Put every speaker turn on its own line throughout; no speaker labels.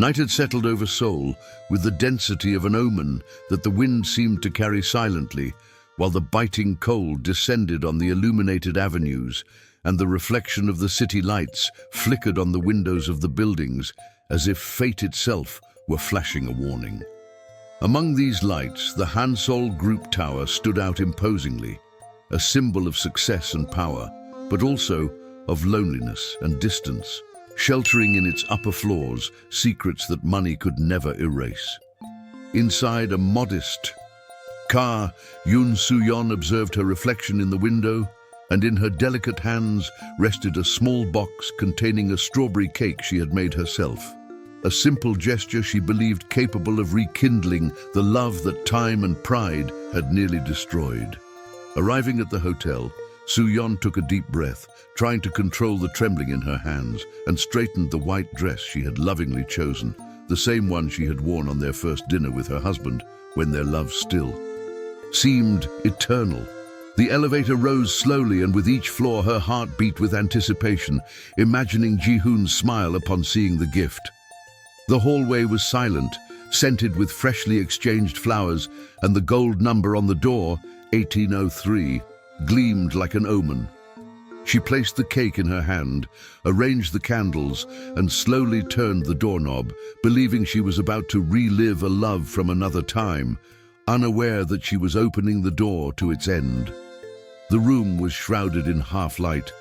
Night had settled over Seoul with the density of an omen that the wind seemed to carry silently, while the biting cold descended on the illuminated avenues, and the reflection of the city lights flickered on the windows of the buildings as if fate itself were flashing a warning. Among these lights, the Hansol Group Tower stood out imposingly, a symbol of success and power, but also of loneliness and distance, sheltering in its upper floors secrets that money could never erase. Inside a modest car, Yoon Soo-yeon observed her reflection in the window, and in her delicate hands rested a small box containing a strawberry cake she had made herself. A simple gesture she believed capable of rekindling the love that time and pride had nearly destroyed. Arriving at the hotel, Soo-yeon took a deep breath, trying to control the trembling in her hands, and straightened the white dress she had lovingly chosen, the same one she had worn on their first dinner with her husband, when their love still seemed eternal. The elevator rose slowly, and with each floor her heart beat with anticipation, imagining Ji-hoon's smile upon seeing the gift. The hallway was silent, scented with freshly exchanged flowers, and the gold number on the door, 1803, gleamed like an omen. She placed the cake in her hand, arranged the candles, and slowly turned the doorknob, believing she was about to relive a love from another time, unaware that she was opening the door to its end. The room was shrouded in half-light,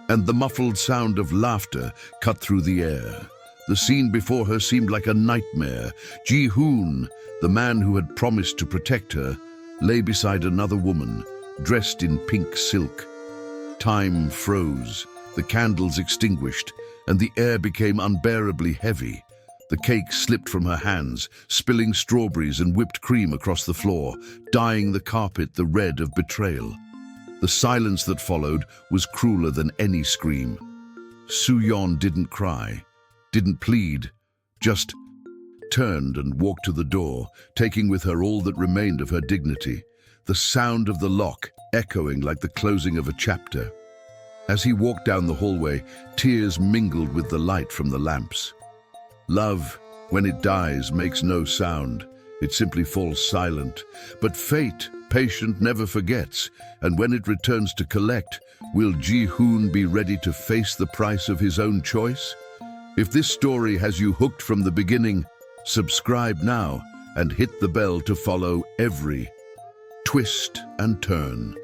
and the muffled sound of laughter cut through the air. The scene before her seemed like a nightmare. Ji-hoon, the man who had promised to protect her, lay beside another woman, dressed in pink silk. Time froze, the candles extinguished, and the air became unbearably heavy. The cake slipped from her hands, spilling strawberries and whipped cream across the floor, dyeing the carpet the red of betrayal. The silence that followed was crueler than any scream. Soo-yeon didn't cry, didn't plead, just turned and walked to the door, taking with her all that remained of her dignity, the sound of the lock echoing like the closing of a chapter. As he walked down the hallway, tears mingled with the light from the lamps. Love, when it dies, makes no sound. It simply falls silent. But fate, patient, never forgets, and when it returns to collect, will Ji-hoon be ready to face the price of his own choice? If this story has you hooked from the beginning, subscribe now and hit the bell to follow every twist and turn.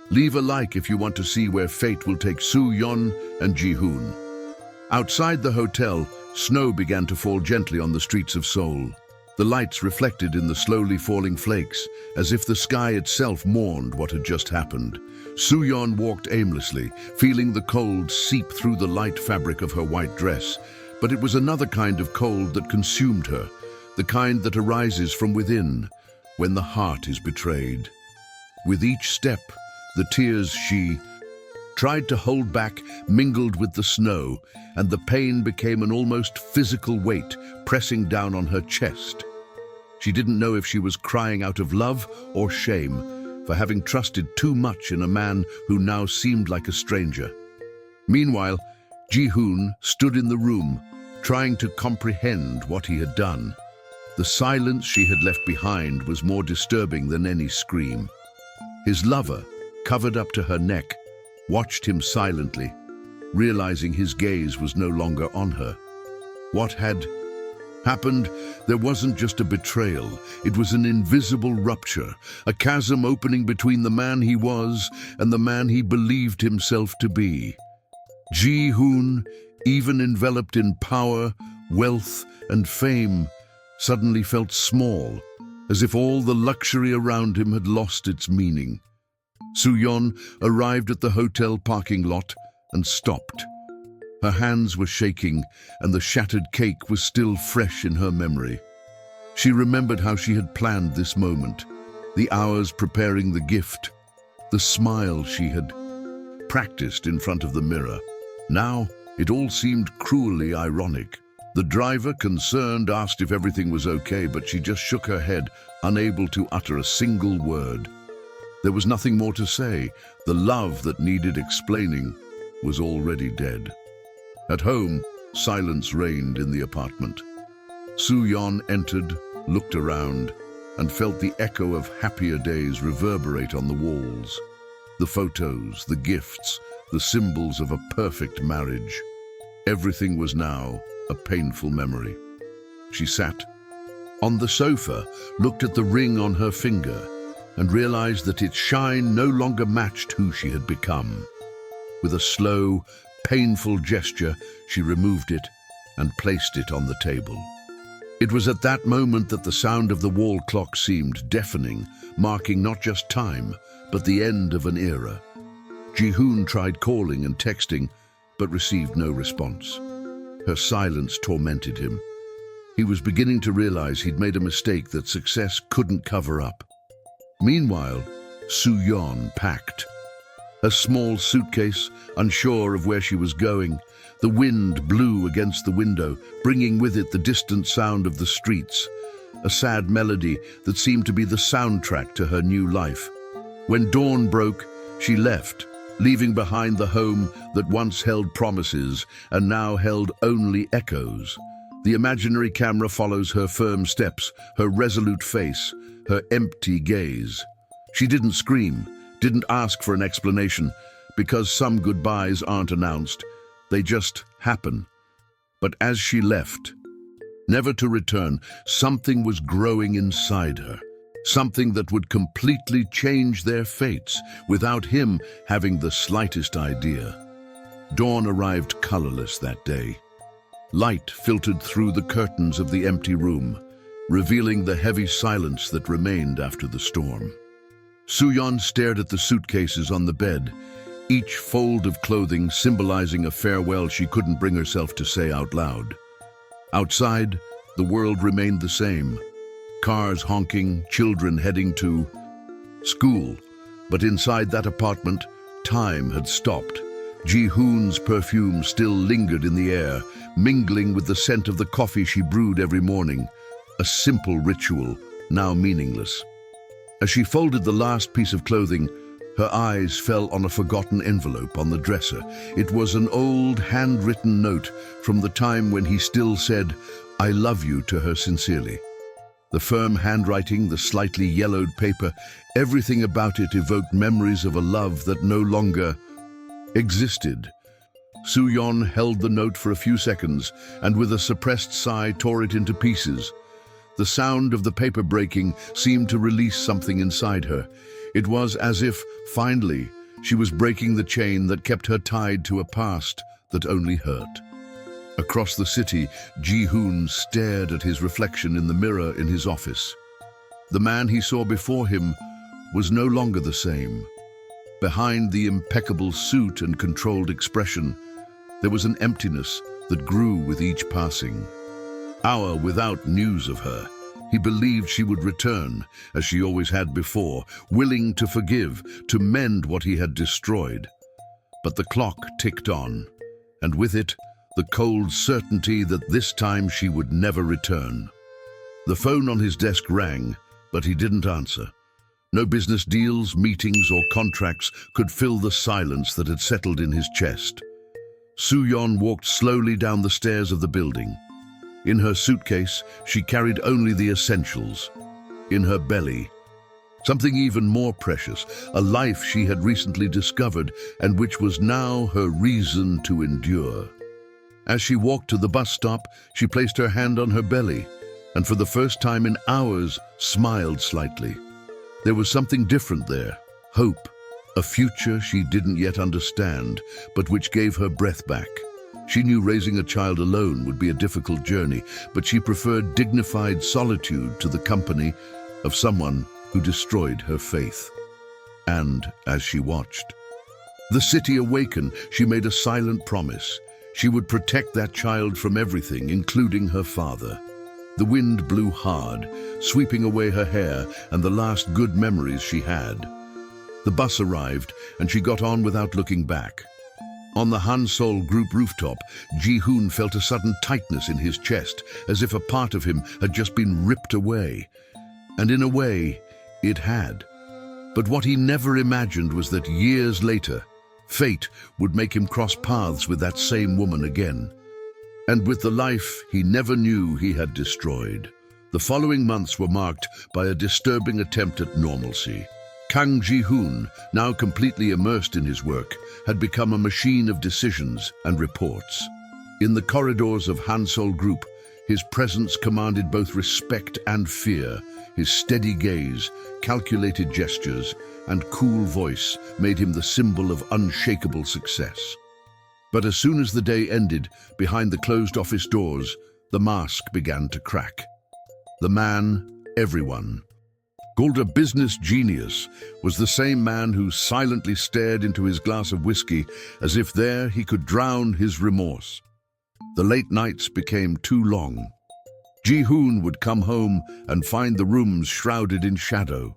Leave a like if you want to see where fate will take Soo-yeon and Ji-hoon. Outside the hotel, snow began to fall gently on the streets of Seoul. The lights reflected in the slowly falling flakes, as if the sky itself mourned what had just happened. Soo-yeon walked aimlessly, feeling the cold seep through the light fabric of her white dress. But it was another kind of cold that consumed her, the kind that arises from within, when the heart is betrayed. With each step, the tears she tried to hold back mingled with the snow, and the pain became an almost physical weight pressing down on her chest. She didn't know if she was crying out of love or shame for having trusted too much in a man who now seemed like a stranger. Meanwhile, Ji-hoon stood in the room, trying to comprehend what he had done. The silence she had left behind was more disturbing than any scream. His lover, covered up to her neck, watched him silently, realizing his gaze was no longer on her. What had happened? There wasn't just a betrayal, it was an invisible rupture, a chasm opening between the man he was and the man he believed himself to be. Ji-hoon, even enveloped in power, wealth, and fame, suddenly felt small, as if all the luxury around him had lost its meaning. Soo-yeon arrived at the hotel parking lot and stopped. Her hands were shaking, and the shattered cake was still fresh in her memory. She remembered how she had planned this moment, the hours preparing the gift, the smile she had practiced in front of the mirror. Now, it all seemed cruelly ironic. The driver, concerned, asked if everything was okay, but she just shook her head, unable to utter a single word. There was nothing more to say. The love that needed explaining was already dead. At home, silence reigned in the apartment. Soo-yeon entered, looked around, and felt the echo of happier days reverberate on the walls. The photos, the gifts, the symbols of a perfect marriage. Everything was now a painful memory. She sat on the sofa, looked at the ring on her finger, and realized that its shine no longer matched who she had become. With a slow, painful gesture, she removed it and placed it on the table. It was at that moment that the sound of the wall clock seemed deafening, marking not just time, but the end of an era. Ji-hoon tried calling and texting, but received no response. Her silence tormented him. He was beginning to realize he'd made a mistake that success couldn't cover up. Meanwhile, Soo-yeon packed. A small suitcase, unsure of where she was going. The wind blew against the window, bringing with it the distant sound of the streets, a sad melody that seemed to be the soundtrack to her new life. When dawn broke, she left, leaving behind the home that once held promises and now held only echoes. The imaginary camera follows her firm steps, her resolute face, her empty gaze. She didn't scream, didn't ask for an explanation, because some goodbyes aren't announced, they just happen. But as she left, never to return, something was growing inside her, something that would completely change their fates without him having the slightest idea. Dawn arrived colorless that day. Light filtered through the curtains of the empty room, revealing the heavy silence that remained after the storm. Soo-yeon stared at the suitcases on the bed, each fold of clothing symbolizing a farewell she couldn't bring herself to say out loud. Outside, the world remained the same. Cars honking, children heading to school. But inside that apartment, time had stopped. Ji-hoon's perfume still lingered in the air, mingling with the scent of the coffee she brewed every morning. A simple ritual, now meaningless. As she folded the last piece of clothing, her eyes fell on a forgotten envelope on the dresser. It was an old handwritten note from the time when he still said, "I love you," to her sincerely. The firm handwriting, the slightly yellowed paper, everything about it evoked memories of a love that no longer existed. Soo-yeon held the note for a few seconds and with a suppressed sigh tore it into pieces. The sound of the paper breaking seemed to release something inside her. It was as if, finally, she was breaking the chain that kept her tied to a past that only hurt. Across the city, Ji-hoon stared at his reflection in the mirror in his office. The man he saw before him was no longer the same. Behind the impeccable suit and controlled expression, there was an emptiness that grew with each passing hour without news of her. He believed she would return, as she always had before, willing to forgive, to mend what he had destroyed. But the clock ticked on, and with it, the cold certainty that this time she would never return. The phone on his desk rang, but he didn't answer. No business deals, meetings, or contracts could fill the silence that had settled in his chest. Soo-yeon walked slowly down the stairs of the building. In her suitcase, she carried only the essentials. In her belly, something even more precious, a life she had recently discovered and which was now her reason to endure. As she walked to the bus stop, she placed her hand on her belly and for the first time in hours smiled slightly. There was something different there, hope, a future she didn't yet understand, but which gave her breath back. She knew raising a child alone would be a difficult journey, but she preferred dignified solitude to the company of someone who destroyed her faith. And as she watched the city awaken, she made a silent promise. She would protect that child from everything, including her father. The wind blew hard, sweeping away her hair and the last good memories she had. The bus arrived, and she got on without looking back. On the Hansol Group rooftop, Ji-hoon felt a sudden tightness in his chest, as if a part of him had just been ripped away. And in a way, it had. But what he never imagined was that years later, fate would make him cross paths with that same woman again. and with the life he never knew he had destroyed. The following months were marked by a disturbing attempt at normalcy. Kang Ji-hoon, now completely immersed in his work, had become a machine of decisions and reports. In the corridors of Hansol Group, his presence commanded both respect and fear. His steady gaze, calculated gestures, and cool voice made him the symbol of unshakable success. But as soon as the day ended, behind the closed office doors, the mask began to crack. The man everyone called a business genius was the same man who silently stared into his glass of whiskey as if there he could drown his remorse. The late nights became too long. Ji-hoon would come home and find the rooms shrouded in shadow.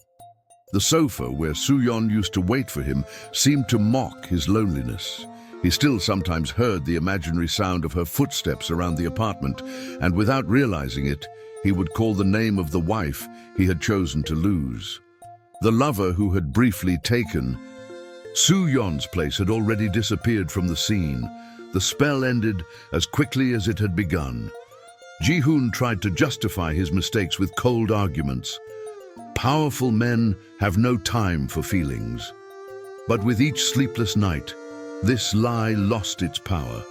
The sofa where Soo-yeon used to wait for him seemed to mock his loneliness. He still sometimes heard the imaginary sound of her footsteps around the apartment, and without realizing it, he would call the name of the wife he had chosen to lose. The lover who had briefly taken. Soo-yeon's place had already disappeared from the scene. The spell ended as quickly as it had begun. Ji-hoon tried to justify his mistakes with cold arguments. Powerful men have no time for feelings. But with each sleepless night, this lie lost its power.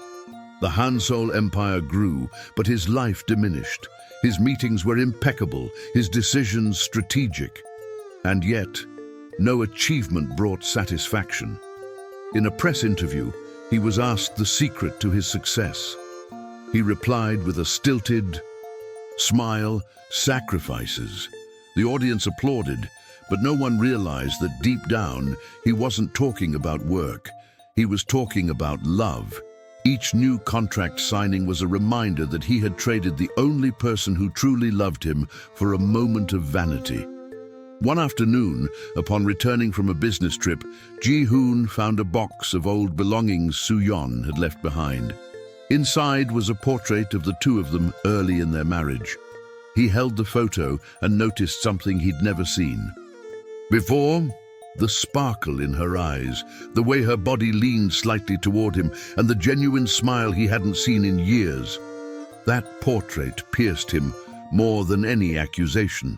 The Hansol Empire grew, but his life diminished. His meetings were impeccable, his decisions strategic. And yet, no achievement brought satisfaction. In a press interview, he was asked the secret to his success. He replied with a stilted smile, "Sacrifices." The audience applauded, but no one realized that deep down, he wasn't talking about work. He was talking about love. Each new contract signing was a reminder that he had traded the only person who truly loved him for a moment of vanity. One afternoon, upon returning from a business trip, Ji-hoon found a box of old belongings Soo-yeon had left behind. Inside was a portrait of the two of them early in their marriage. He held the photo and noticed something he'd never seen before. The sparkle in her eyes, the way her body leaned slightly toward him, and the genuine smile he hadn't seen in years. That portrait pierced him more than any accusation.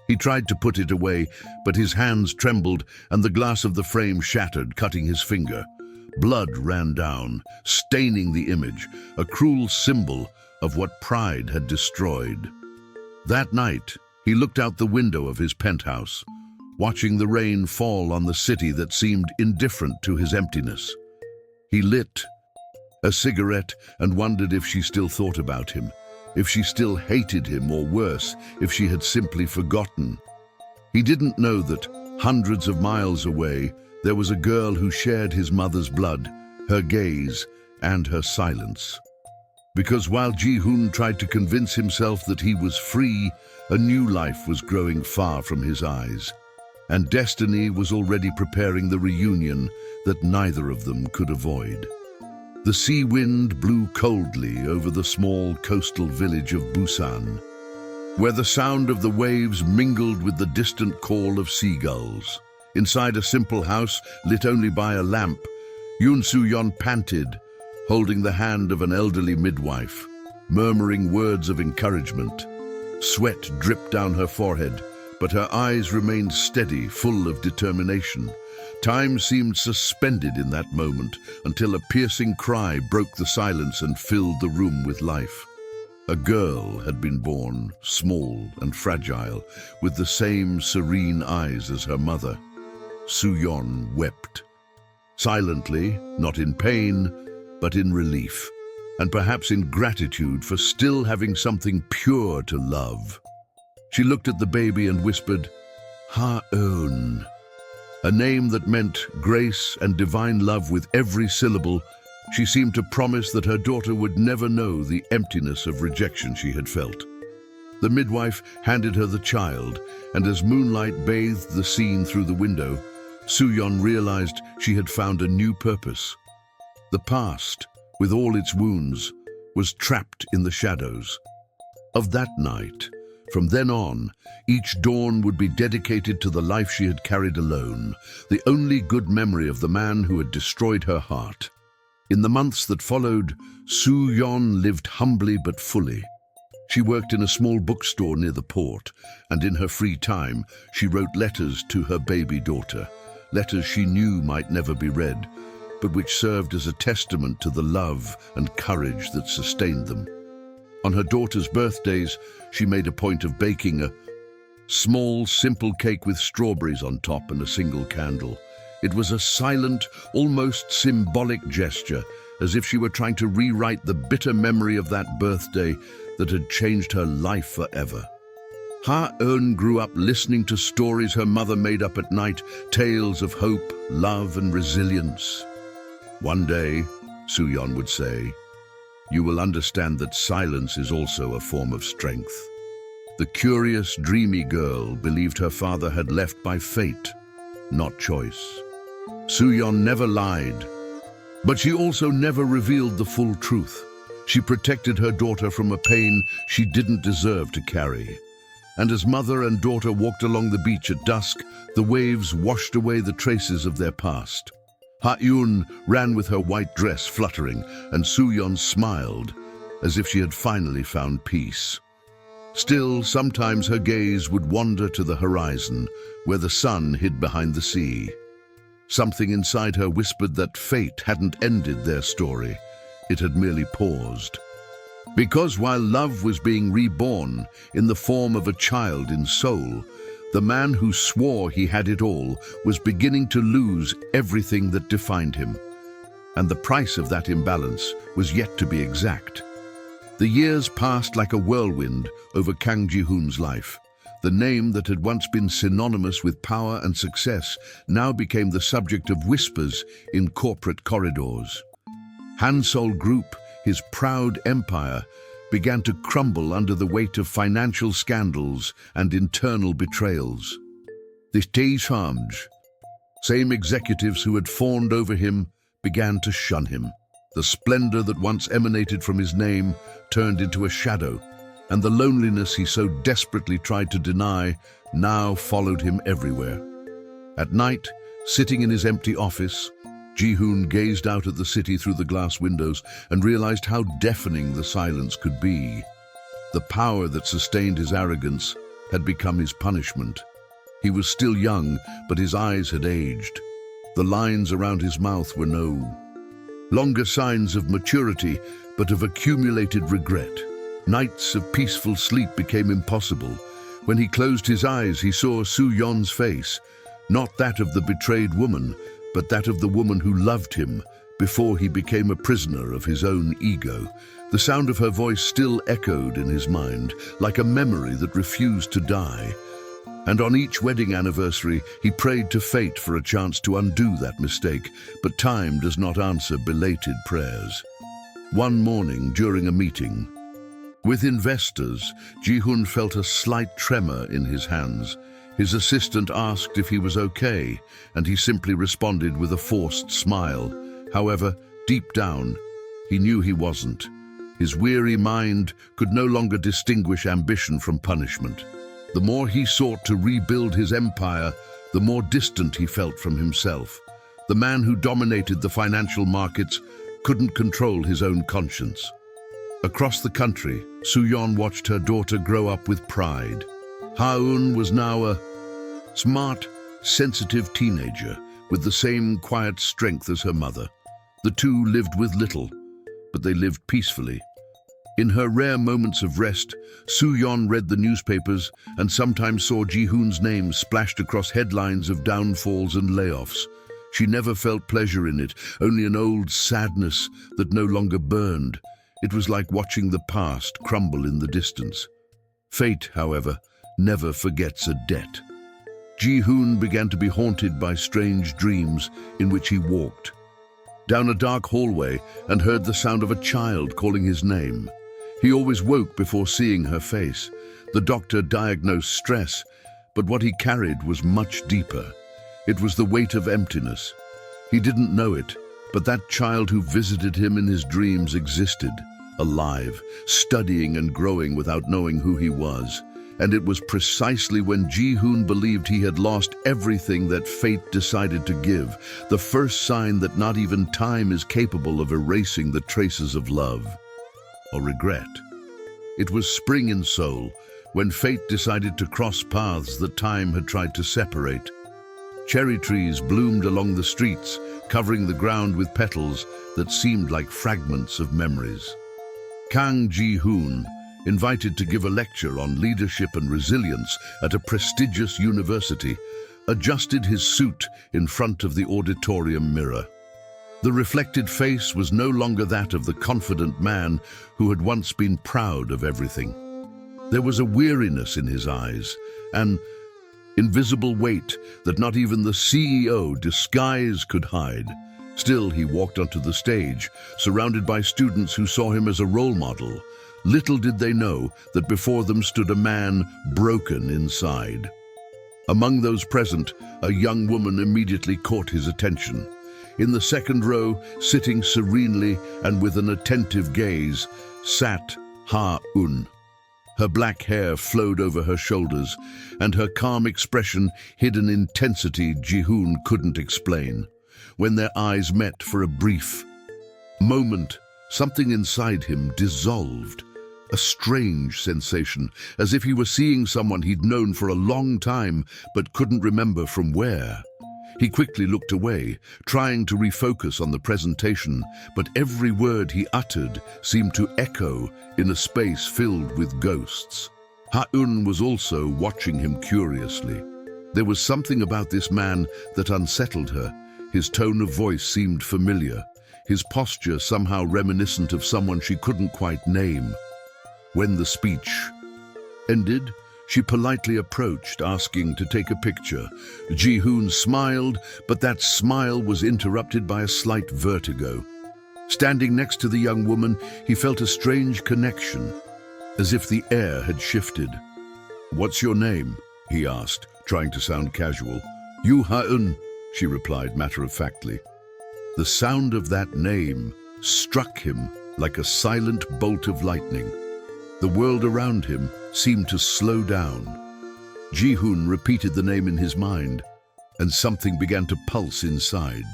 He tried to put it away, but his hands trembled and the glass of the frame shattered, cutting his finger. Blood ran down, staining the image, a cruel symbol of what pride had destroyed. That night, he looked out the window of his penthouse, watching the rain fall on the city that seemed indifferent to his emptiness. He lit a cigarette and wondered if she still thought about him, if she still hated him, or worse, if she had simply forgotten. He didn't know that, hundreds of miles away, there was a girl who shared his mother's blood, her gaze, and her silence. Because while Ji-hoon tried to convince himself that he was free, a new life was growing far from his eyes. And destiny was already preparing the reunion that neither of them could avoid. The sea wind blew coldly over the small coastal village of Busan, where the sound of the waves mingled with the distant call of seagulls. Inside a simple house, lit only by a lamp, Yoon Soo-yeon panted, holding the hand of an elderly midwife, murmuring words of encouragement. Sweat dripped down her forehead, but her eyes remained steady, full of determination. Time seemed suspended in that moment until a piercing cry broke the silence and filled the room with life. A girl had been born, small and fragile, with the same serene eyes as her mother. Soo-yeon wept. Silently, not in pain, but in relief, and perhaps in gratitude for still having something pure to love. She looked at the baby and whispered, "Ha-eun," a name that meant grace and divine love with every syllable. She seemed to promise that her daughter would never know the emptiness of rejection she had felt. The midwife handed her the child, and as moonlight bathed the scene through the window, Soo-yeon realized she had found a new purpose. The past, with all its wounds, was trapped in the shadows. Of that night, from then on, each dawn would be dedicated to the life she had carried alone, the only good memory of the man who had destroyed her heart. In the months that followed, Soo-yeon lived humbly but fully. She worked in a small bookstore near the port, and in her free time, she wrote letters to her baby daughter, letters she knew might never be read, but which served as a testament to the love and courage that sustained them. On her daughter's birthdays, she made a point of baking a small, simple cake with strawberries on top and a single candle. It was a silent, almost symbolic gesture, as if she were trying to rewrite the bitter memory of that birthday that had changed her life forever. Ha-eun grew up listening to stories her mother made up at night, tales of hope, love, and resilience. One day, Soo-yeon would say, "You will understand that silence is also a form of strength." The curious, dreamy girl believed her father had left by fate, not choice. Soo-yeon never lied, but she also never revealed the full truth. She protected her daughter from a pain she didn't deserve to carry. And as mother and daughter walked along the beach at dusk, the waves washed away the traces of their past. Ha-eun ran with her white dress fluttering, and Soo-yeon smiled, as if she had finally found peace. Still, sometimes her gaze would wander to the horizon, where the sun hid behind the sea. Something inside her whispered that fate hadn't ended their story. It had merely paused. Because while love was being reborn in the form of a child in Seoul, the man who swore he had it all was beginning to lose everything that defined him. And the price of that imbalance was yet to be exact. The years passed like a whirlwind over Kang Ji-hoon's life. The name that had once been synonymous with power and success now became the subject of whispers in corporate corridors. Hansol Group, his proud empire, began to crumble under the weight of financial scandals and internal betrayals. The Tae-samj, same executives who had fawned over him, began to shun him. The splendor that once emanated from his name turned into a shadow, and the loneliness he so desperately tried to deny now followed him everywhere. At night, sitting in his empty office, Ji-hoon gazed out at the city through the glass windows and realized how deafening the silence could be. The power that sustained his arrogance had become his punishment. He was still young, but his eyes had aged. The lines around his mouth were no longer signs of maturity, but of accumulated regret. Nights of peaceful sleep became impossible. When he closed his eyes, he saw Soo-yeon's face, not that of the betrayed woman, but that of the woman who loved him before he became a prisoner of his own ego. The sound of her voice still echoed in his mind, like a memory that refused to die. And on each wedding anniversary, he prayed to fate for a chance to undo that mistake, but time does not answer belated prayers. One morning, during a meeting with investors, Ji-hoon felt a slight tremor in his hands. His assistant asked if he was okay, and he simply responded with a forced smile. However, deep down, he knew he wasn't. His weary mind could no longer distinguish ambition from punishment. The more he sought to rebuild his empire, the more distant he felt from himself. The man who dominated the financial markets couldn't control his own conscience. Across the country, Soo-yeon watched her daughter grow up with pride. Ha-eun was now a smart, sensitive teenager with the same quiet strength as her mother. The two lived with little, but they lived peacefully. In her rare moments of rest, Soo-yeon read the newspapers and sometimes saw Ji-hoon's name splashed across headlines of downfalls and layoffs. She never felt pleasure in it, only an old sadness that no longer burned. It was like watching the past crumble in the distance. Fate, however, never forgets a debt. Ji-hoon began to be haunted by strange dreams in which he walked down a dark hallway and heard the sound of a child calling his name. He always woke before seeing her face. The doctor diagnosed stress, but what he carried was much deeper. It was the weight of emptiness. He didn't know it, but that child who visited him in his dreams existed, alive, studying and growing without knowing who he was. And it was precisely when Ji-hoon believed he had lost everything that fate decided to give, the first sign that not even time is capable of erasing the traces of love or regret. It was spring in Seoul, when fate decided to cross paths that time had tried to separate. Cherry trees bloomed along the streets, covering the ground with petals that seemed like fragments of memories. Kang Ji-hoon, invited to give a lecture on leadership and resilience at a prestigious university, adjusted his suit in front of the auditorium mirror. The reflected face was no longer that of the confident man who had once been proud of everything. There was a weariness in his eyes, an invisible weight that not even the CEO disguise could hide. Still, he walked onto the stage, surrounded by students who saw him as a role model. Little did they know that before them stood a man broken inside. Among those present, a young woman immediately caught his attention. In the second row, sitting serenely and with an attentive gaze, sat Ha-eun. Her black hair flowed over her shoulders, and her calm expression hid an intensity Ji-hoon couldn't explain. When their eyes met for a brief moment, something inside him dissolved. A strange sensation, as if he were seeing someone he'd known for a long time but couldn't remember from where. He quickly looked away, trying to refocus on the presentation, but every word he uttered seemed to echo in a space filled with ghosts. Ha-eun was also watching him curiously. There was something about this man that unsettled her. His tone of voice seemed familiar, his posture somehow reminiscent of someone she couldn't quite name. When the speech ended, she politely approached, asking to take a picture. Ji-hoon smiled, but that smile was interrupted by a slight vertigo. Standing next to the young woman, he felt a strange connection, as if the air had shifted. "What's your name?" he asked, trying to sound casual. "Yu Ha-eun," she replied matter-of-factly. The sound of that name struck him like a silent bolt of lightning. The world around him seemed to slow down. Ji-hoon repeated the name in his mind, and something began to pulse inside.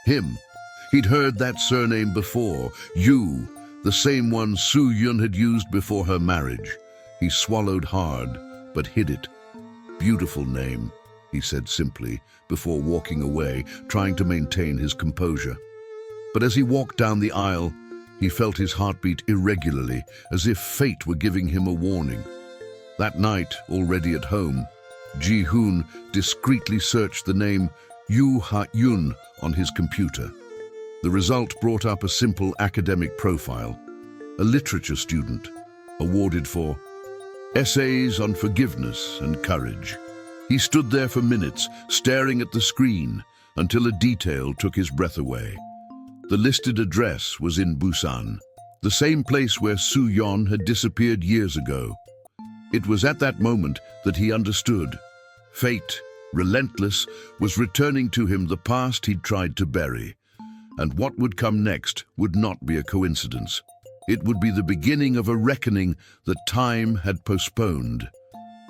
Him. He'd heard that surname before, Yu, the same one Soo-yeon had used before her marriage. He swallowed hard, but hid it. "Beautiful name," he said simply, before walking away, trying to maintain his composure. But as he walked down the aisle, he felt his heartbeat irregularly, as if fate were giving him a warning. That night, already at home, Ji-hoon discreetly searched the name Yu Ha-eun on his computer. The result brought up a simple academic profile. A literature student, awarded for essays on forgiveness and courage. He stood there for minutes, staring at the screen, until a detail took his breath away. The listed address was in Busan, the same place where Soo-yeon had disappeared years ago. It was at that moment that he understood. Fate, relentless, was returning to him the past he'd tried to bury. And what would come next would not be a coincidence. It would be the beginning of a reckoning that time had postponed,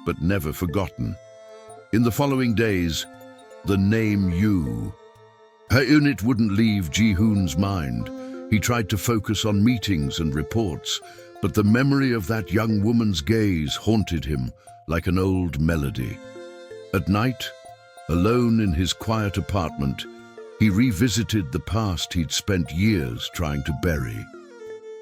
but never forgotten. In the following days, the name Yu. Her unit wouldn't leave Ji-hoon's mind. He tried to focus on meetings and reports, but the memory of that young woman's gaze haunted him like an old melody. At night, alone in his quiet apartment, he revisited the past he'd spent years trying to bury.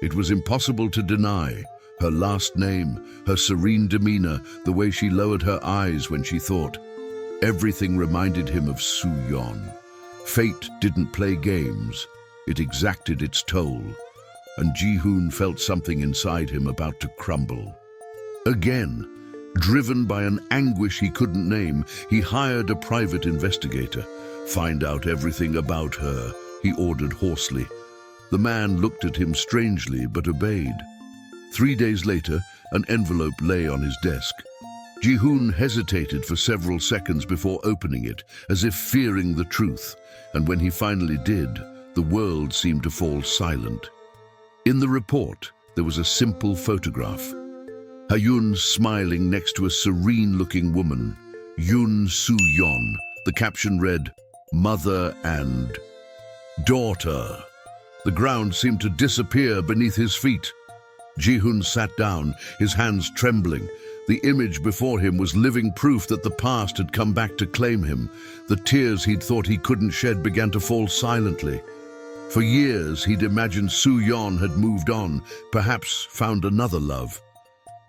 It was impossible to deny her last name, her serene demeanor, the way she lowered her eyes when she thought. Everything reminded him of Soo-yeon. Fate didn't play games, it exacted its toll, and Ji-hoon felt something inside him about to crumble. Again, driven by an anguish he couldn't name, he hired a private investigator. "Find out everything about her," he ordered hoarsely. The man looked at him strangely but obeyed. 3 days later, an envelope lay on his desk. Ji-hoon hesitated for several seconds before opening it, as if fearing the truth, and when he finally did, the world seemed to fall silent. In the report, there was a simple photograph. Hayun smiling next to a serene-looking woman, Yoon Soo-yeon. The caption read, "Mother and Daughter." The ground seemed to disappear beneath his feet. Ji-hoon sat down, his hands trembling. The image before him was living proof that the past had come back to claim him. The tears he'd thought he couldn't shed began to fall silently. For years, he'd imagined Soo-yeon had moved on, perhaps found another love.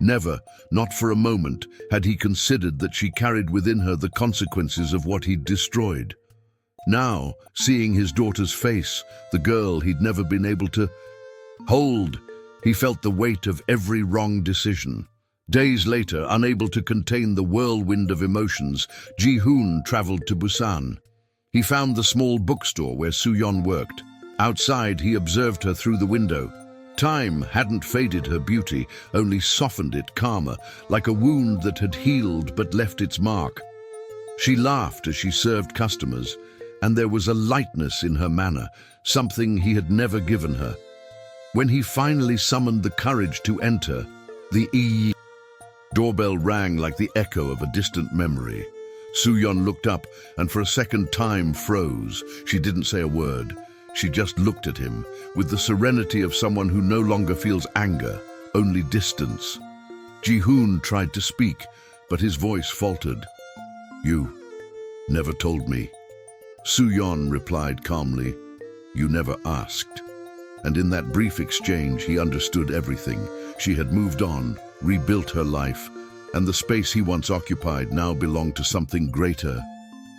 Never, not for a moment, had he considered that she carried within her the consequences of what he'd destroyed. Now, seeing his daughter's face, the girl he'd never been able to hold, he felt the weight of every wrong decision. Days later, unable to contain the whirlwind of emotions, Ji-hoon traveled to Busan. He found the small bookstore where Soo-yeon worked. Outside, he observed her through the window. Time hadn't faded her beauty, only softened it calmer, like a wound that had healed but left its mark. She laughed as she served customers, and there was a lightness in her manner, something he had never given her. When he finally summoned the courage to enter, the doorbell rang like the echo of a distant memory. Soo-yeon looked up and for a second time froze. She didn't say a word. She just looked at him, with the serenity of someone who no longer feels anger, only distance. Ji-hoon tried to speak, but his voice faltered. "You never told me." Soo-yeon replied calmly, "You never asked." And in that brief exchange, he understood everything. She had moved on, rebuilt her life, and the space he once occupied now belonged to something greater,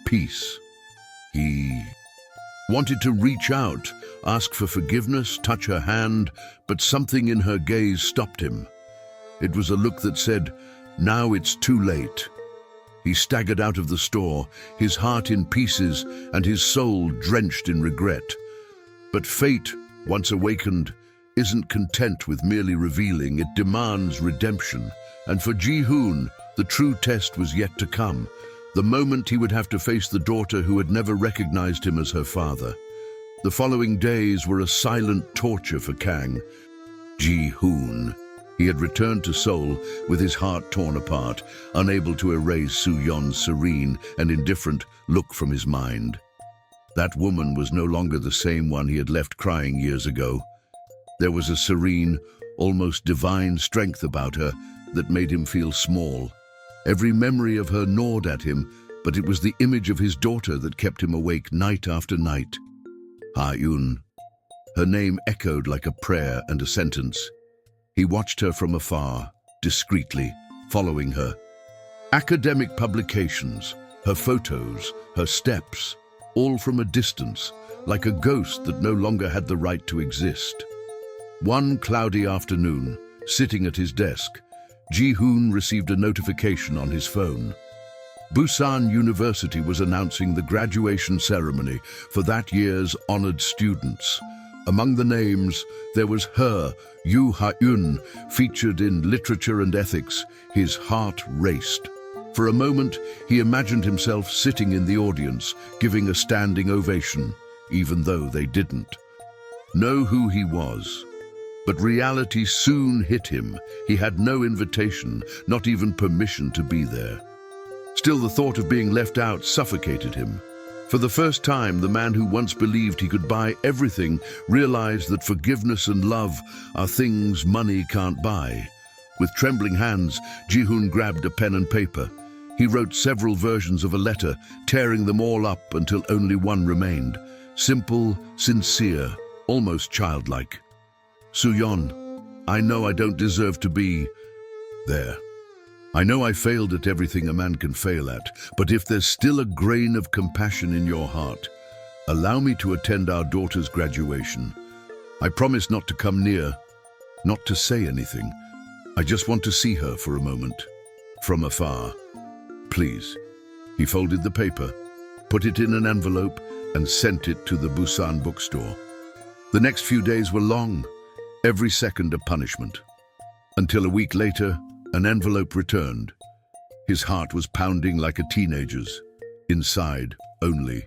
peace. He wanted to reach out, ask for forgiveness, touch her hand, but something in her gaze stopped him. It was a look that said, "Now it's too late." He staggered out of the store, his heart in pieces and his soul drenched in regret. But fate, once awakened, isn't content with merely revealing, it demands redemption. And for Ji-hoon, the true test was yet to come. The moment he would have to face the daughter who had never recognized him as her father. The following days were a silent torture for Kang. Ji-hoon. He had returned to Seoul with his heart torn apart, unable to erase Soo-yeon's serene and indifferent look from his mind. That woman was no longer the same one he had left crying years ago. There was a serene, almost divine strength about her that made him feel small. Every memory of her gnawed at him, but it was the image of his daughter that kept him awake night after night. Ha-eun. Her name echoed like a prayer and a sentence. He watched her from afar, discreetly, following her. Academic publications, her photos, her steps, all from a distance, like a ghost that no longer had the right to exist. One cloudy afternoon, sitting at his desk, Ji-hoon received a notification on his phone. Busan University was announcing the graduation ceremony for that year's honored students. Among the names, there was her, Yoo Ha-eun, featured in literature and ethics. His heart raced. For a moment, he imagined himself sitting in the audience, giving a standing ovation, even though they didn't know who he was. But reality soon hit him. He had no invitation, not even permission to be there. Still, the thought of being left out suffocated him. For the first time, the man who once believed he could buy everything realized that forgiveness and love are things money can't buy. With trembling hands, Ji-hoon grabbed a pen and paper. He wrote several versions of a letter, tearing them all up until only one remained. Simple, sincere, almost childlike. Soo-yeon, I know I don't deserve to be there. I know I failed at everything a man can fail at, but if there's still a grain of compassion in your heart, allow me to attend our daughter's graduation. I promise not to come near, not to say anything. I just want to see her for a moment, from afar. Please. He folded the paper, put it in an envelope, and sent it to the Busan bookstore. The next few days were long, every second a punishment. Until a week later, an envelope returned. His heart was pounding like a teenager's. Inside, only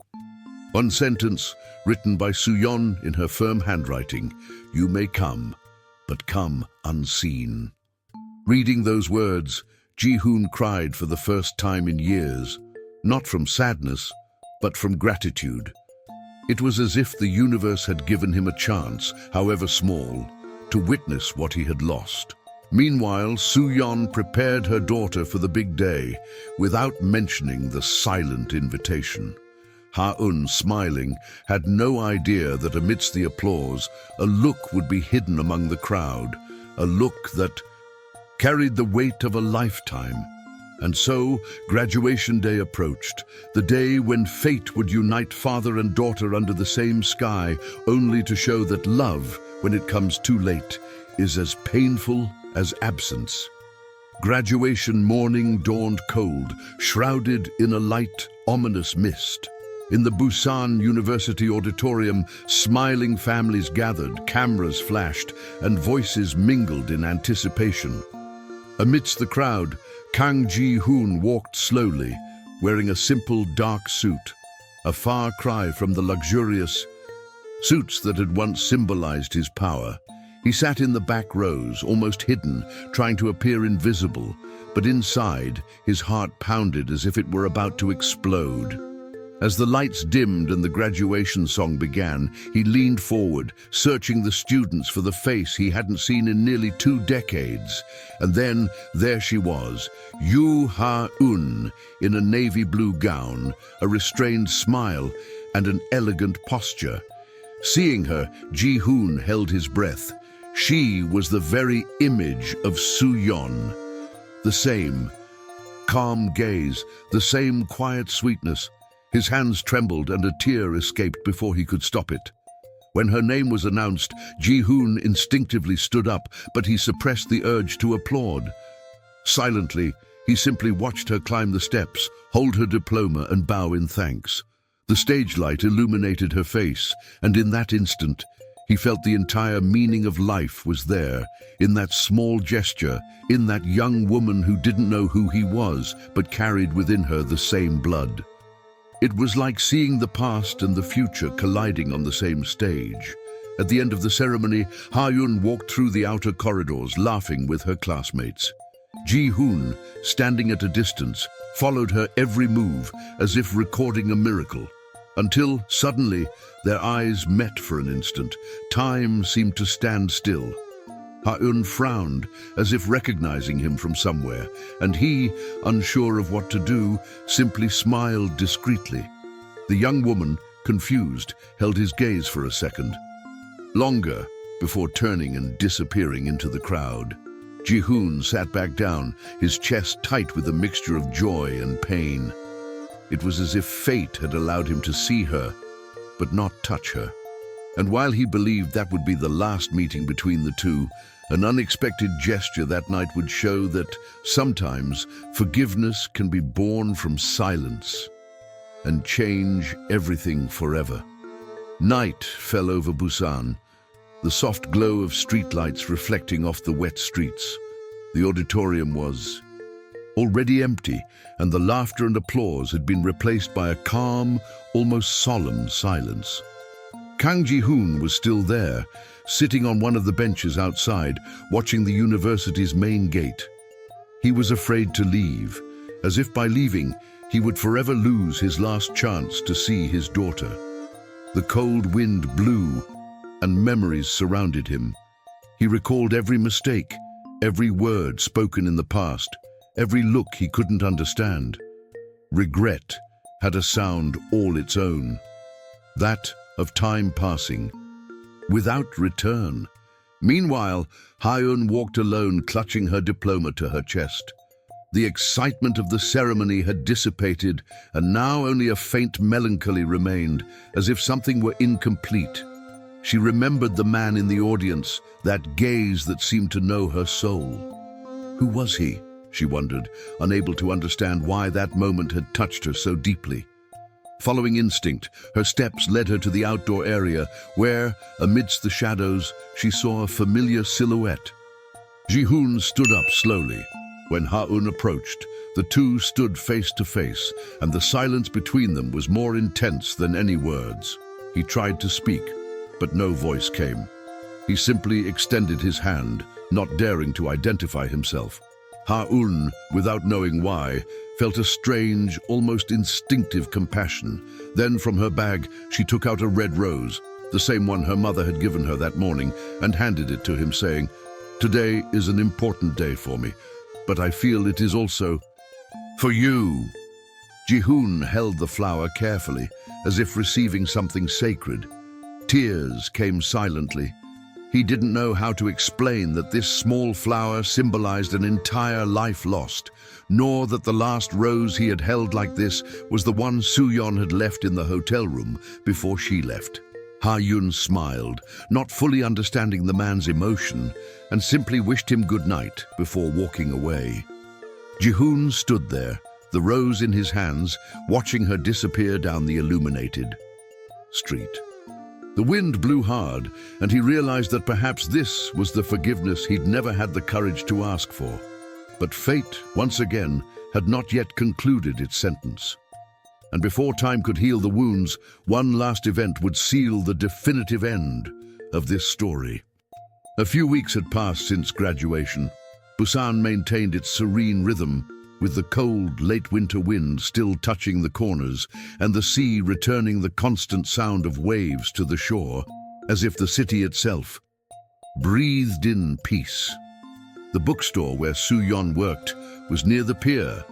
one sentence, written by Soo-yeon in her firm handwriting: "You may come, but come unseen." Reading those words, Ji-hoon cried for the first time in years, not from sadness, but from gratitude. It was as if the universe had given him a chance, however small, to witness what he had lost. Meanwhile, Soo-yeon prepared her daughter for the big day, without mentioning the silent invitation. Ha-eun, smiling, had no idea that amidst the applause, a look would be hidden among the crowd, a look that carried the weight of a lifetime. And so, graduation day approached, the day when fate would unite father and daughter under the same sky, only to show that love, when it comes too late, is as painful as absence. Graduation morning dawned cold, shrouded in a light, ominous mist. In the Busan University auditorium, smiling families gathered, cameras flashed, and voices mingled in anticipation. Amidst the crowd, Kang Ji-hoon walked slowly, wearing a simple dark suit, a far cry from the luxurious suits that had once symbolized his power. He sat in the back rows, almost hidden, trying to appear invisible, but inside, his heart pounded as if it were about to explode. As the lights dimmed and the graduation song began, he leaned forward, searching the students for the face he hadn't seen in nearly 2 decades. And then, there she was, Yoo Ha-eun, in a navy blue gown, a restrained smile, and an elegant posture. Seeing her, Ji-hoon held his breath. She was the very image of Soo-yeon. The same calm gaze, the same quiet sweetness. His hands trembled and a tear escaped before he could stop it. When her name was announced, Ji-hoon instinctively stood up, but he suppressed the urge to applaud. Silently, he simply watched her climb the steps, hold her diploma and bow in thanks. The stage light illuminated her face, and in that instant, he felt the entire meaning of life was there, in that small gesture, in that young woman who didn't know who he was, but carried within her the same blood. It was like seeing the past and the future colliding on the same stage. At the end of the ceremony, Ha-eun walked through the outer corridors, laughing with her classmates. Ji-hoon, standing at a distance, followed her every move, as if recording a miracle. Until, suddenly, their eyes met for an instant. Time seemed to stand still. Ha-eun frowned, as if recognizing him from somewhere, and he, unsure of what to do, simply smiled discreetly. The young woman, confused, held his gaze for a second. Longer, before turning and disappearing into the crowd. Ji-hoon sat back down, his chest tight with a mixture of joy and pain. It was as if fate had allowed him to see her, but not touch her. And while he believed that would be the last meeting between the two, an unexpected gesture that night would show that sometimes forgiveness can be born from silence and change everything forever. Night fell over Busan, the soft glow of streetlights reflecting off the wet streets. The auditorium was already empty, and the laughter and applause had been replaced by a calm, almost solemn silence. Kang Ji-hoon was still there, sitting on one of the benches outside, watching the university's main gate. He was afraid to leave, as if by leaving, he would forever lose his last chance to see his daughter. The cold wind blew, and memories surrounded him. He recalled every mistake, every word spoken in the past, every look he couldn't understand. Regret had a sound all its own, that of time passing, without return. Meanwhile, Ha-eun walked alone, clutching her diploma to her chest. The excitement of the ceremony had dissipated, and now only a faint melancholy remained, as if something were incomplete. She remembered the man in the audience, that gaze that seemed to know her soul. Who was he? She wondered, unable to understand why that moment had touched her so deeply. Following instinct, her steps led her to the outdoor area, where, amidst the shadows, she saw a familiar silhouette. Ji-hoon stood up slowly. When Ha-eun approached, the two stood face to face, and the silence between them was more intense than any words. He tried to speak, but no voice came. He simply extended his hand, not daring to identify himself. Ha-un, without knowing why, felt a strange, almost instinctive compassion. Then from her bag, she took out a red rose, the same one her mother had given her that morning, and handed it to him, saying, "Today is an important day for me, but I feel it is also for you." Ji-hoon held the flower carefully, as if receiving something sacred. Tears came silently. He didn't know how to explain that this small flower symbolized an entire life lost, nor that the last rose he had held like this was the one Soo-yeon had left in the hotel room before she left. Ha-yun smiled, not fully understanding the man's emotion, and simply wished him good night before walking away. Ji-hoon stood there, the rose in his hands, watching her disappear down the illuminated street. The wind blew hard, and he realized that perhaps this was the forgiveness he'd never had the courage to ask for. But fate, once again, had not yet concluded its sentence. And before time could heal the wounds, one last event would seal the definitive end of this story. A few weeks had passed since graduation. Busan maintained its serene rhythm, with the cold, late winter wind still touching the corners and the sea returning the constant sound of waves to the shore, as if the city itself breathed in peace. The bookstore where Soo-yeon worked was near the pier,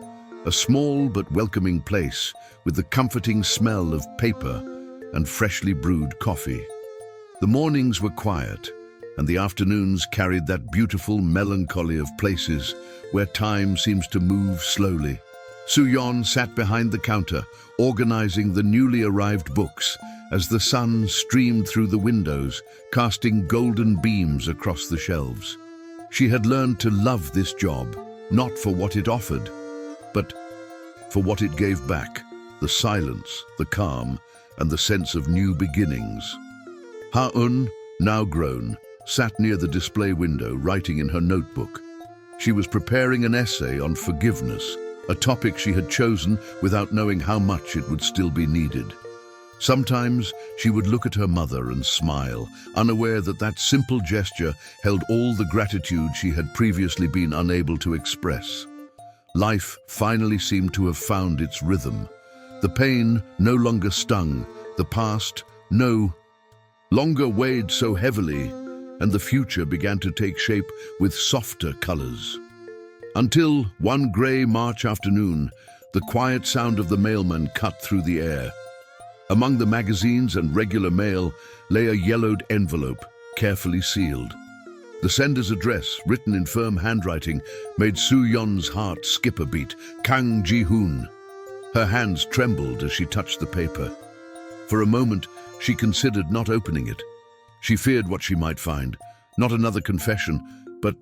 a small but welcoming place with the comforting smell of paper and freshly brewed coffee. The mornings were quiet, and the afternoons carried that beautiful melancholy of places where time seems to move slowly. Soo-yeon sat behind the counter, organizing the newly arrived books as the sun streamed through the windows, casting golden beams across the shelves. She had learned to love this job, not for what it offered, but for what it gave back, the silence, the calm, and the sense of new beginnings. Ha-un, now grown, sat near the display window, writing in her notebook. She was preparing an essay on forgiveness, a topic she had chosen without knowing how much it would still be needed. Sometimes she would look at her mother and smile, unaware that that simple gesture held all the gratitude she had previously been unable to express. Life finally seemed to have found its rhythm. The pain no longer stung, the past no longer weighed so heavily, and the future began to take shape with softer colors. Until one gray March afternoon, the quiet sound of the mailman cut through the air. Among the magazines and regular mail lay a yellowed envelope, carefully sealed. The sender's address, written in firm handwriting, made Soo-yeon's heart skip a beat. Kang Ji-hoon. Her hands trembled as she touched the paper. For a moment, she considered not opening it. She feared what she might find. Not another confession, but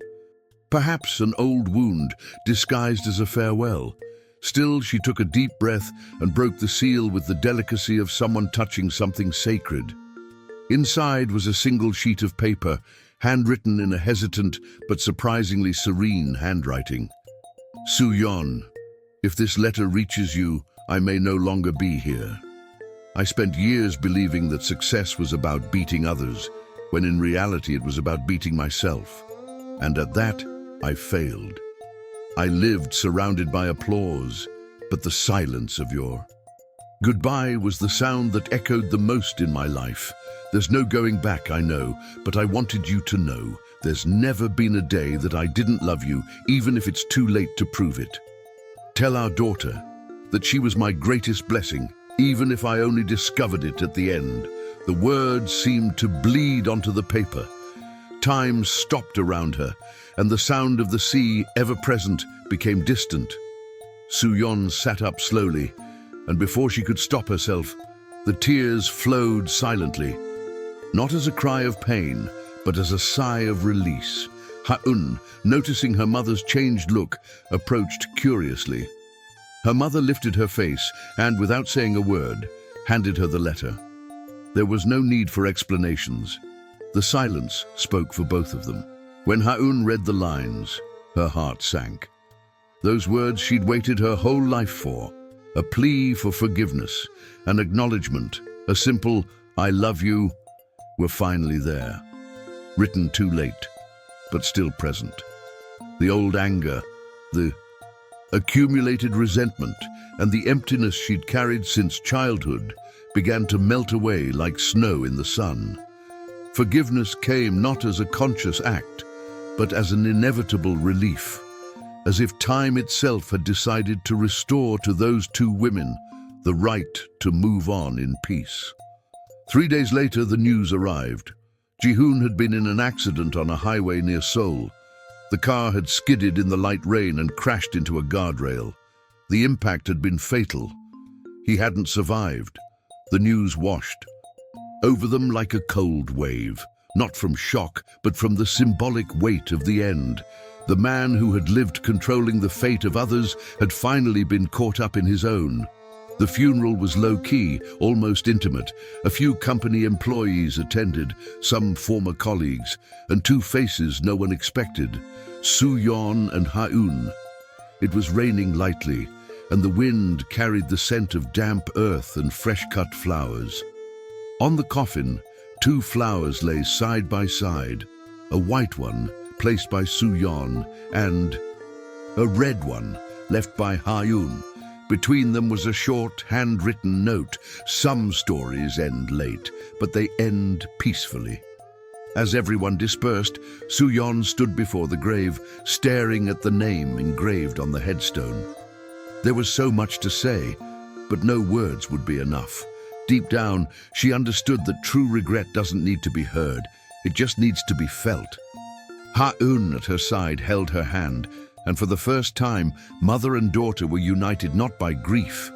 perhaps an old wound disguised as a farewell. Still, she took a deep breath and broke the seal with the delicacy of someone touching something sacred. Inside was a single sheet of paper, handwritten in a hesitant but surprisingly serene handwriting. Soo-yeon, if this letter reaches you, I may no longer be here. I spent years believing that success was about beating others, when in reality it was about beating myself. And at that, I failed. I lived surrounded by applause, but the silence of your goodbye was the sound that echoed the most in my life. There's no going back, I know, but I wanted you to know there's never been a day that I didn't love you, even if it's too late to prove it. Tell our daughter that she was my greatest blessing, even if I only discovered it at the end. The words seemed to bleed onto the paper. Time stopped around her, and the sound of the sea, ever present, became distant. Soo-yeon sat up slowly, and before she could stop herself, the tears flowed silently, not as a cry of pain, but as a sigh of release. Ha-un, noticing her mother's changed look, approached curiously. Her mother lifted her face and, without saying a word, handed her the letter. There was no need for explanations. The silence spoke for both of them. When Ha-un read the lines, her heart sank. Those words she'd waited her whole life for, a plea for forgiveness, an acknowledgement, a simple "I love you," were finally there. written too late, but still present. The old anger, the accumulated resentment, and the emptiness she'd carried since childhood began to melt away like snow in the sun. Forgiveness came not as a conscious act, but as an inevitable relief, as if time itself had decided to restore to those two women the right to move on in peace. 3 days later, the news arrived. Ji-hoon had been in an accident on a highway near Seoul. The car had skidded in the light rain and crashed into a guardrail. The impact had been fatal. He hadn't survived. The news washed over them like a cold wave, not from shock, but from the symbolic weight of the end. The man who had lived controlling the fate of others had finally been caught up in his own. The funeral was low-key, almost intimate. A few company employees attended, some former colleagues, and 2 faces no one expected, Soo-yeon and Ha-eun. It was raining lightly, and the wind carried the scent of damp earth and fresh-cut flowers. On the coffin, 2 flowers lay side by side, a white one placed by Soo-yeon and a red one left by Ha-eun. Between them was a short, handwritten note. Some stories end late, but they end peacefully. As everyone dispersed, Soo-yeon stood before the grave, staring at the name engraved on the headstone. There was so much to say, but no words would be enough. Deep down, she understood that true regret doesn't need to be heard. It just needs to be felt. Ha-eun at her side held her hand, and for the first time, mother and daughter were united not by grief,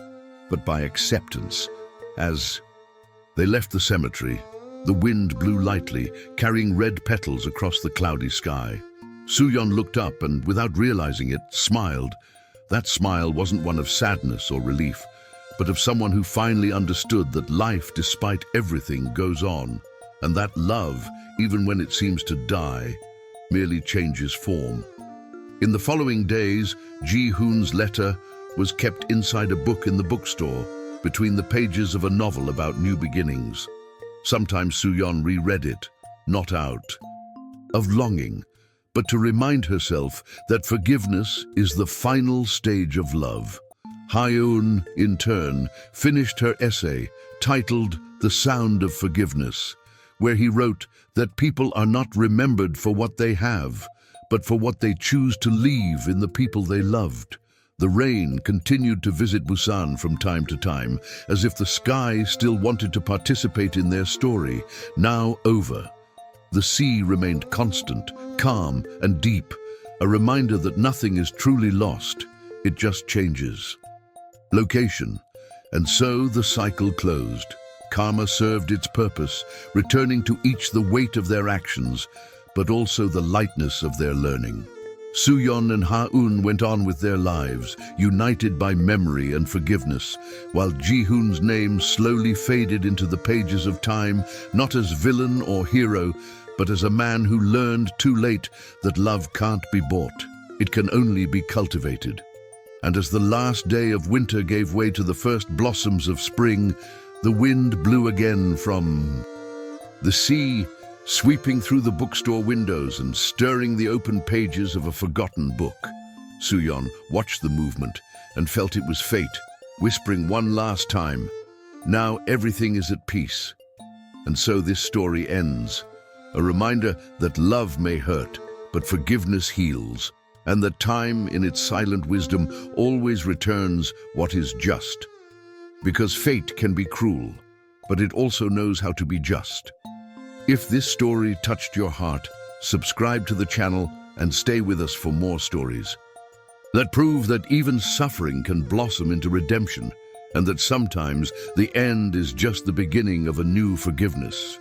but by acceptance. As they left the cemetery, the wind blew lightly, carrying red petals across the cloudy sky. Soo-yeon looked up and, without realizing it, smiled. That smile wasn't one of sadness or relief, but of someone who finally understood that life, despite everything, goes on, and that love, even when it seems to die, merely changes form. In the following days, Ji-hoon's letter was kept inside a book in the bookstore, between the pages of a novel about new beginnings. Sometimes Soo-yeon reread it, not out of longing, but to remind herself that forgiveness is the final stage of love. Ha-eun, in turn, finished her essay, titled The Sound of Forgiveness, where he wrote that people are not remembered for what they have, but for what they choose to leave in the people they loved. The rain continued to visit Busan from time to time, as if the sky still wanted to participate in their story. Now over, the sea remained constant, calm, and deep, a reminder that nothing is truly lost, it just changes location. And so the cycle closed. Karma served its purpose, returning to each the weight of their actions, but also the lightness of their learning. Soo-yeon and Ha-eun went on with their lives, united by memory and forgiveness, while Ji-hoon's name slowly faded into the pages of time, not as villain or hero, but as a man who learned too late that love can't be bought. It can only be cultivated. And as the last day of winter gave way to the first blossoms of spring, the wind blew again from the sea, sweeping through the bookstore windows and stirring the open pages of a forgotten book. Soo-yeon watched the movement and felt it was fate, whispering one last time, "Now everything is at peace." And so this story ends, a reminder that love may hurt, but forgiveness heals, and that time, in its silent wisdom, always returns what is just. Because fate can be cruel, but it also knows how to be just. If this story touched your heart, subscribe to the channel and stay with us for more stories that prove that even suffering can blossom into redemption, and that sometimes the end is just the beginning of a new forgiveness.